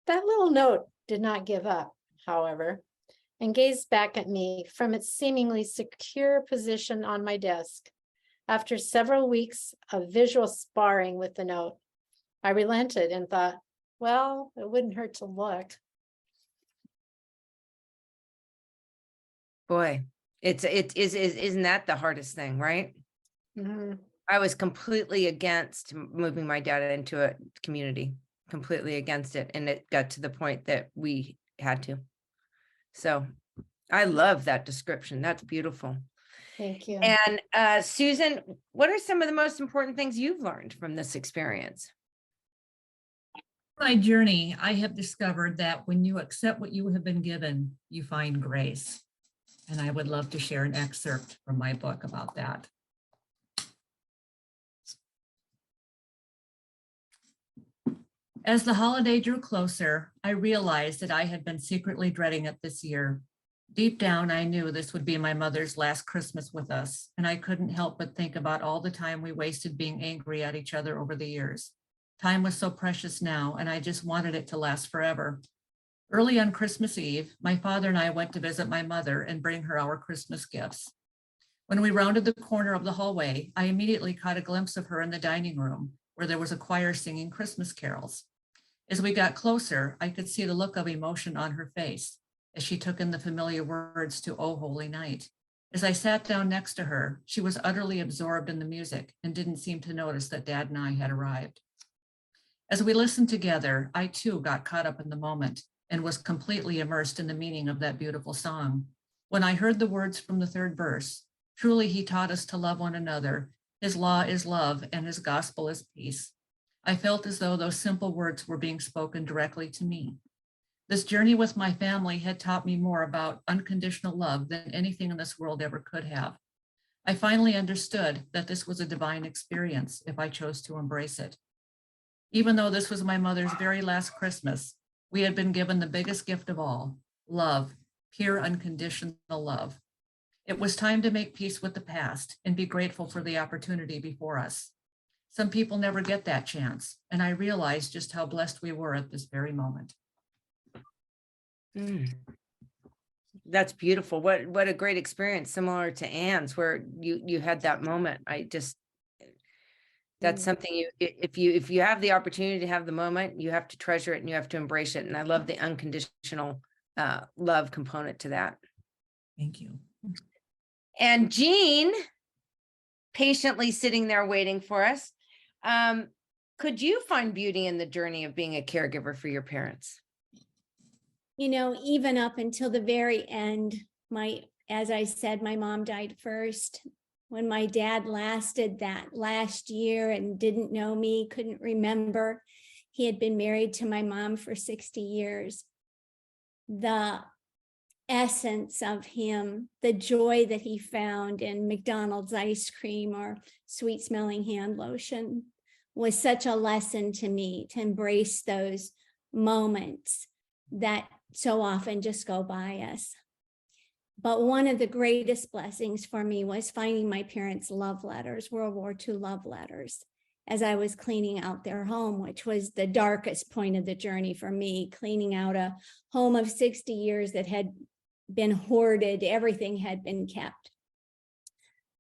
That little note did not give up, however, and gazed back at me from its seemingly secure position on my desk. After several weeks of visual sparring with the note, I relented and thought, well, it wouldn't hurt to look. Boy, isn't that the hardest thing, right? Mhm. I was completely against moving my dad into a community, completely against it. And it got to the point that we had to. So I love that description. That's beautiful. Thank you. And Susan, what are some of the most important things you've learned from this experience? My journey, I have discovered that when you accept what you have been given, you find grace. And I would love to share an excerpt from my book about that. As the holiday drew closer, I realized that I had been secretly dreading it this year. Deep down, I knew this would be my mother's last Christmas with us, and I couldn't help but think about all the time we wasted being angry at each other over the years. Time was so precious now, and I just wanted it to last forever. Early on Christmas Eve, my father and I went to visit my mother and bring her our Christmas gifts. When we rounded the corner of the hallway, I immediately caught a glimpse of her in the dining room, where there was a choir singing Christmas carols. As we got closer, I could see the look of emotion on her face as she took in the familiar words to "O Holy Night." As I sat down next to her, she was utterly absorbed in the music and didn't seem to notice that Dad and I had arrived. As we listened together, I too got caught up in the moment and was completely immersed in the meaning of that beautiful song. When I heard the words from the third verse, "Truly he taught us to love one another. His law is love and his gospel is peace," I felt as though those simple words were being spoken directly to me. This journey with my family had taught me more about unconditional love than anything in this world ever could have. I finally understood that this was a divine experience if I chose to embrace it. Even though this was my mother's very last Christmas, we had been given the biggest gift of all, love, pure unconditional love. It was time to make peace with the past and be grateful for the opportunity before us. Some people never get that chance, and I realized just how blessed we were at this very moment. That's beautiful. What a great experience, similar to Ann's, where you had that moment. That's something if you have the opportunity to have the moment, you have to treasure it and you have to embrace it. And I love the unconditional love component to that. Thank you. And Jean, patiently sitting there waiting for us. Could you find beauty in the journey of being a caregiver for your parents? You know, even up until the very end, as I said, my mom died first. When my dad lasted that last year and didn't know me, couldn't remember, he had been married to my mom for 60 years. The essence of him, the joy that he found in McDonald's ice cream or sweet smelling hand lotion, was such a lesson to me to embrace those moments that so often just go by us. But one of the greatest blessings for me was finding my parents' love letters, World War II love letters, as I was cleaning out their home, which was the darkest point of the journey for me, cleaning out a home of 60 years that had been hoarded, everything had been kept.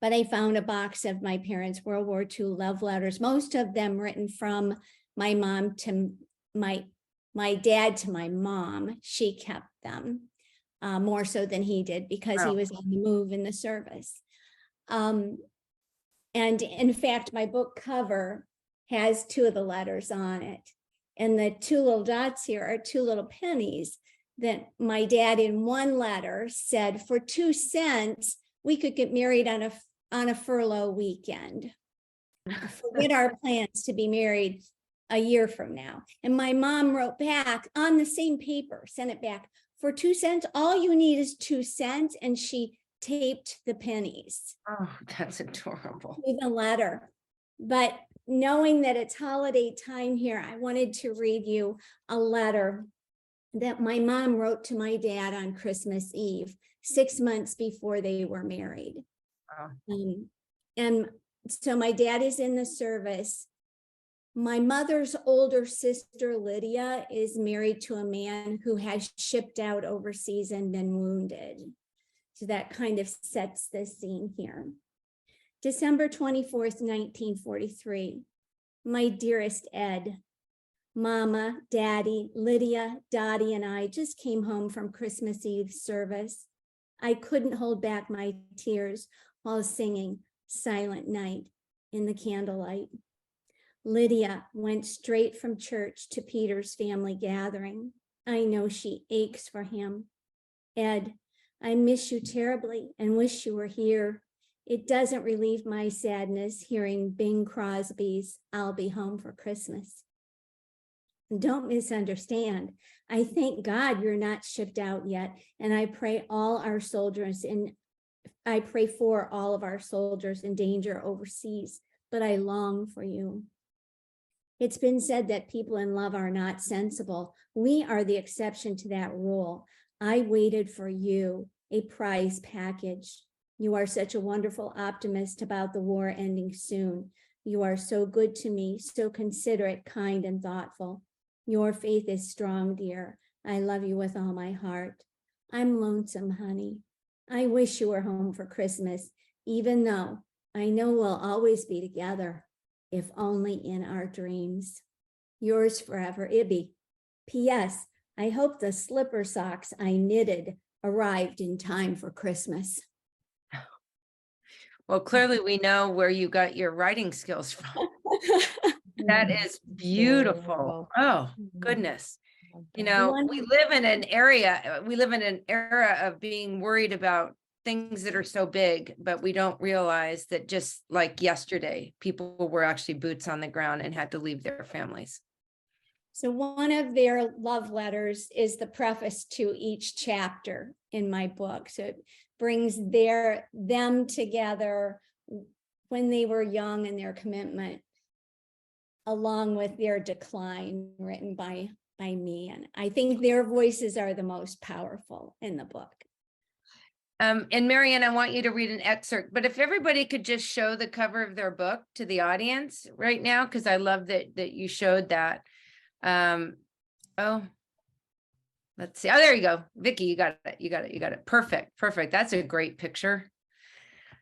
But I found a box of my parents' World War II love letters, most of them written from my mom to my dad to my mom. She kept them. more so than he did because he Wow. was on the move in the service. And in fact, my book cover has 2 of the letters on it. And the 2 little dots here are 2 little pennies that my dad in one letter said, for 2 cents, we could get married on a furlough weekend. Forget our plans to be married a year from now. And my mom wrote back on the same paper, sent it back, for 2 cents, all you need is 2 cents. And she taped the pennies Oh, that's adorable. to the letter. But knowing that it's holiday time here, I wanted to read you a letter that my mom wrote to my dad on Christmas Eve, 6 months before they were married. Wow. And so my dad is in the service. My mother's older sister, Lydia, is married to a man who has shipped out overseas and been wounded. So that kind of sets the scene here. December 24th, 1943. My dearest Ed, Mama, Daddy, Lydia, Dottie, and I just came home from Christmas Eve service. I couldn't hold back my tears while singing Silent Night in the candlelight. Lydia went straight from church to Peter's family gathering. I know she aches for him. Ed, I miss you terribly and wish you were here. It doesn't relieve my sadness hearing Bing Crosby's I'll Be Home for Christmas. Don't misunderstand. I thank God you're not shipped out yet, and I pray for all of our soldiers in danger overseas, but I long for you. It's been said that people in love are not sensible. We are the exception to that rule. I waited for you, a prize package. You are such a wonderful optimist about the war ending soon. You are so good to me, so considerate, kind, and thoughtful. Your faith is strong, dear. I love you with all my heart. I'm lonesome, honey. I wish you were home for Christmas, even though I know we'll always be together, if only in our dreams. Yours forever, Ibby. P.S. I hope the slipper socks I knitted arrived in time for Christmas. Well, clearly we know where you got your writing skills from. That is beautiful. Oh, goodness. You know, we live in an era of being worried about things that are so big, but we don't realize that just like yesterday, people were actually boots on the ground and had to leave their families. So one of their love letters is the preface to each chapter in my book. So it brings them together when they were young and their commitment, along with their decline, written by me. And I think their voices are the most powerful in the book. And Marianne, I want you to read an excerpt, but if everybody could just show the cover of their book to the audience right now, because I love that you showed that. Oh, let's see. Oh, there you go. Vicki, you got it. Perfect. That's a great picture.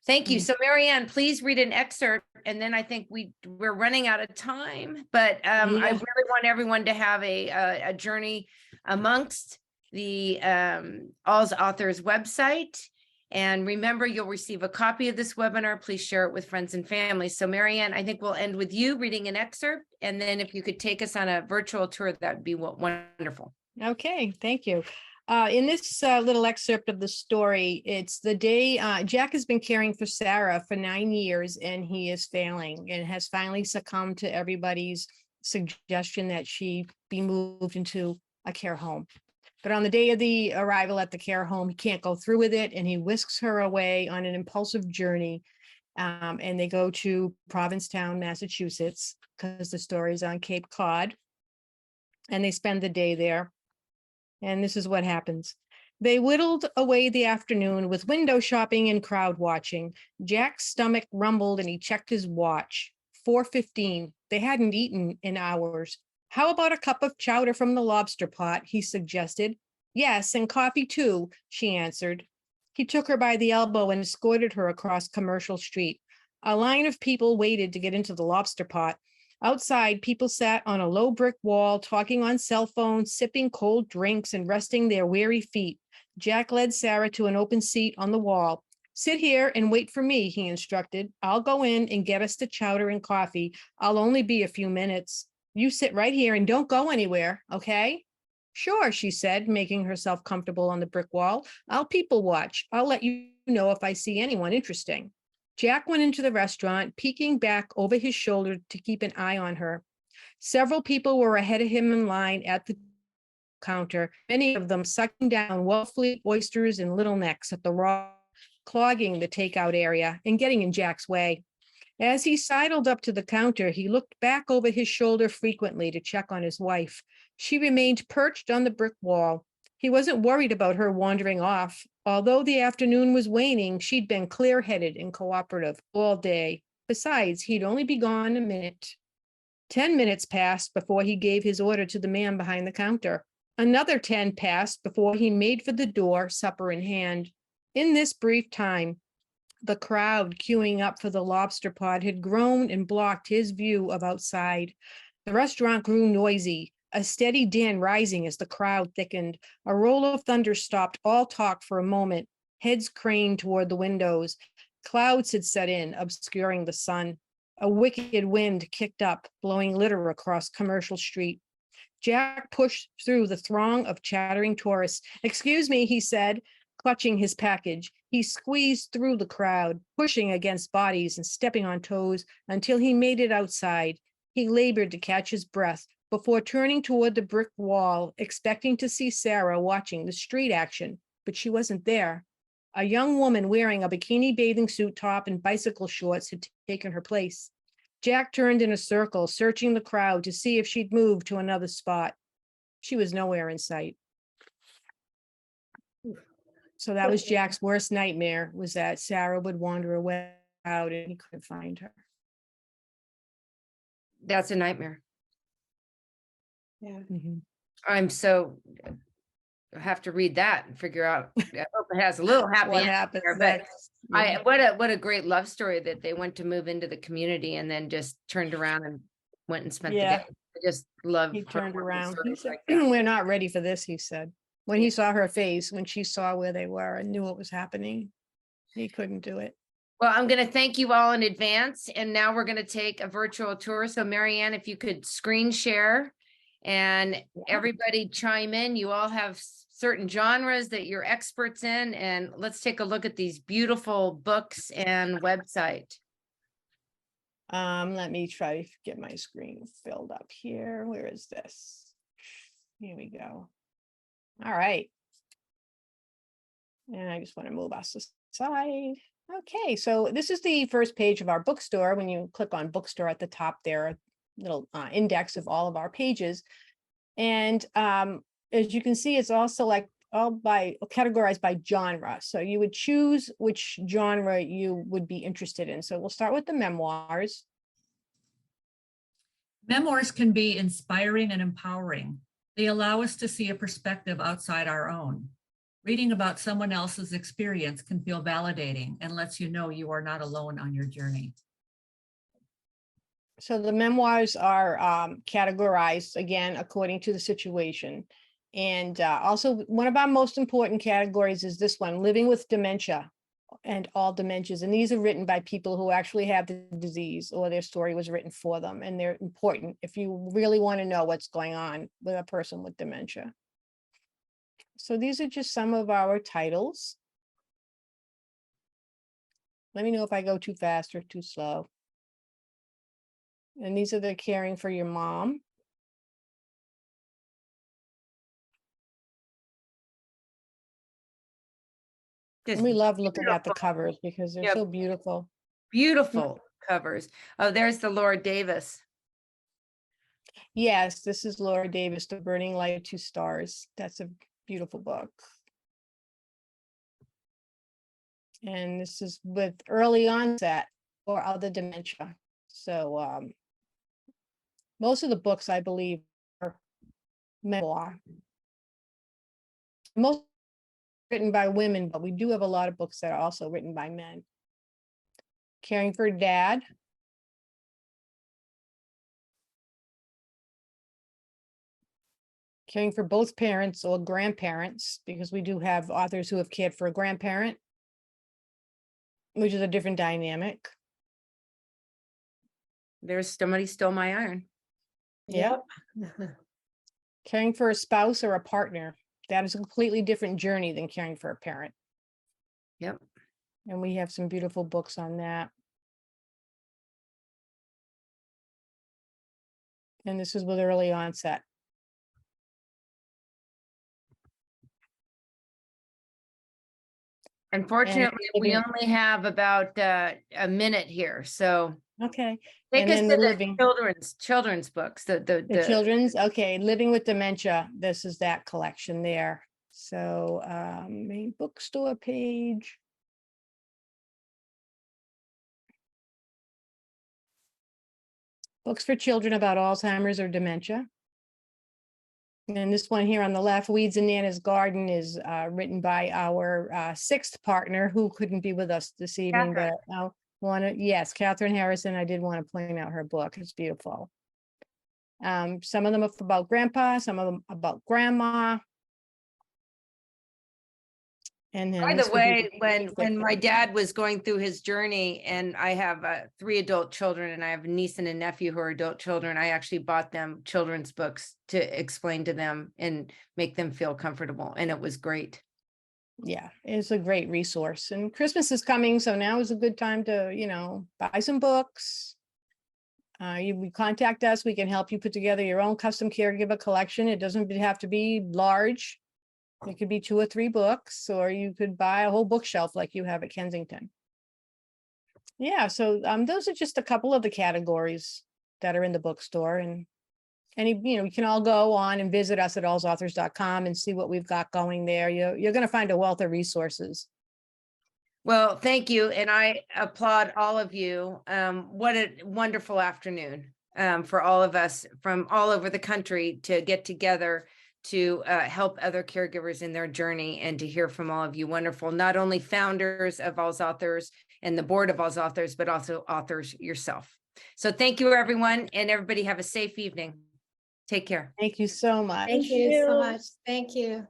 Thank you. So Marianne, please read an excerpt, and then I think we're running out of time, but I really want everyone to have a journey amongst the AlzAuthors website. And remember, you'll receive a copy of this webinar. Please share it with friends and family. So Marianne, I think we'll end with you reading an excerpt, and then if you could take us on a virtual tour, that would be wonderful. Okay, thank you. In this little excerpt of the story, it's the day Jack has been caring for Sarah for 9 years, and he is failing and has finally succumbed to everybody's suggestion that she be moved into a care home. But on the day of the arrival at the care home, he can't go through with it, and he whisks her away on an impulsive journey. And they go to Provincetown, Massachusetts, because the story is on Cape Cod. And they spend the day there. And this is what happens. They whittled away the afternoon with window shopping and crowd watching. Jack's stomach rumbled and he checked his watch. 4:15. They hadn't eaten in hours. How about a cup of chowder from the lobster pot? He suggested. Yes, and coffee too, she answered. He took her by the elbow and escorted her across Commercial Street. A line of people waited to get into the lobster pot. Outside, people sat on a low brick wall, talking on cell phones, sipping cold drinks, and resting their weary feet. Jack led Sarah to an open seat on the wall. Sit here and wait for me, he instructed. I'll go in and get us the chowder and coffee. I'll only be a few minutes. You sit right here and don't go anywhere, okay? Sure, she said, making herself comfortable on the brick wall. I'll people watch. I'll let you know if I see anyone interesting. Jack went into the restaurant, peeking back over his shoulder to keep an eye on her. Several people were ahead of him in line at the counter, many of them sucking down Wellfleet oysters and little necks at the raw, clogging the takeout area and getting in Jack's way. As he sidled up to the counter, he looked back over his shoulder frequently to check on his wife. She remained perched on the brick wall. He wasn't worried about her wandering off. Although the afternoon was waning, she'd been clear-headed and cooperative all day. Besides, he'd only be gone a minute. 10 minutes passed before he gave his order to the man behind the counter. Another 10 passed before he made for the door, supper in hand. In this brief time, the crowd queuing up for the lobster pot had grown and blocked his view of outside. The restaurant grew noisy, a steady din rising as the crowd thickened. A roll of thunder stopped all talk for a moment. Heads craned toward the windows. Clouds had set in, obscuring the sun. A wicked wind kicked up, blowing litter across Commercial Street. Jack pushed through the throng of chattering tourists. "Excuse me," he said, clutching his package. He squeezed through the crowd, pushing against bodies and stepping on toes until he made it outside. He labored to catch his breath before turning toward the brick wall, expecting to see Sarah watching the street action, but she wasn't there. A young woman wearing a bikini bathing suit top and bicycle shorts had taken her place. Jack turned in a circle, searching the crowd to see if she'd moved to another spot. She was nowhere in sight. So that was Jack's worst nightmare, was that Sarah would wander away out and he couldn't find her. That's a nightmare. Yeah. I'm so, I have to read that and figure out, I hope it has a little happy What ending happens there, but next? what a great love story that they went to move into the community and then just turned around and went and spent the Yeah. day. I just love. He turned heartwarming around. He stories said, like that. "We're not ready for this," he said. When Yeah. he saw her face, when she saw where they were and knew what was happening, he couldn't do it. Well, I'm going to thank you all in advance. And now we're going to take a virtual tour. So Marianne, if you could screen share and everybody chime in. You all have certain genres that you're experts in. And let's take a look at these beautiful books and website. Let me try to get my screen filled up here. Where is this? Here we go. All right. And I just want to move us aside. Okay, so this is the first page of our bookstore. When you click on bookstore at the top, there are a little index of all of our pages. And as you can see, it's also like categorized by genre. So you would choose which genre you would be interested in. So we'll start with the memoirs. Memoirs can be inspiring and empowering. They allow us to see a perspective outside our own. Reading about someone else's experience can feel validating and lets you know you are not alone on your journey. So the memoirs are categorized, again, according to the situation. And also one of our most important categories is this one, living with dementia and all dementias. And these are written by people who actually have the disease or their story was written for them. And they're important if you really want to know what's going on with a person with dementia. So these are just some of our titles. Let me know if I go too fast or too slow. And these are the caring for your mom. Just And we love looking at the beautiful. covers because they're Yep. so beautiful. Beautiful covers. Oh, there's the Laura Davis. Yes, this is Laura Davis, The Burning Light of Two Stars. That's a beautiful book. And this is with early onset or other dementia. So most of the books, I believe, are memoir. Most written by women, but we do have a lot of books that are also written by men. Caring for Dad. caring for both parents or grandparents, because we do have authors who have cared for a grandparent, which is a different dynamic. There's somebody stole my iron. Yep. Caring for a spouse or a partner, that is a completely different journey than caring for a parent. Yep. And we have some beautiful books on that. And this is with early onset. Unfortunately, we living- only have about a minute here, so Okay. take And us then to the the living, children's books, the children's, okay, Living with Dementia. This is that collection there. So main bookstore page. Books for children about Alzheimer's or dementia. And this one here on the left, Weeds in Nana's Garden, is written by our sixth partner who couldn't be with us this evening, but I want to, yes, Kathyrn Harrison. I did want to point out her book. It's beautiful. Some of them are about grandpa, some of them about grandma. And then By this the would be way, the when my dad was going through his journey, and I have 3 adult children, and I have a niece and a nephew who are adult children, I actually bought them children's books to explain to them and make them feel comfortable, and it was great. Yeah, it's a great resource. And Christmas is coming, so now is a good time to, you know, buy some books. You contact us, we can help you put together your own custom caregiver collection. It doesn't have to be large. It could be 2 or 3 books, or you could buy a whole bookshelf like you have at Kensington. Yeah, so those are just a couple of the categories that are in the bookstore, and you can all go on and visit us at AlzAuthors.com and see what we've got going there. You're going to find a wealth of resources. Well, thank you, and I applaud all of you. What a wonderful afternoon for all of us from all over the country to get together to help other caregivers in their journey, and to hear from all of you wonderful, not only founders of AlzAuthors and the board of AlzAuthors, but also authors yourself. So thank you, everyone, and everybody have a safe evening. Take care. Thank you so much. Thank you so much. Thank you.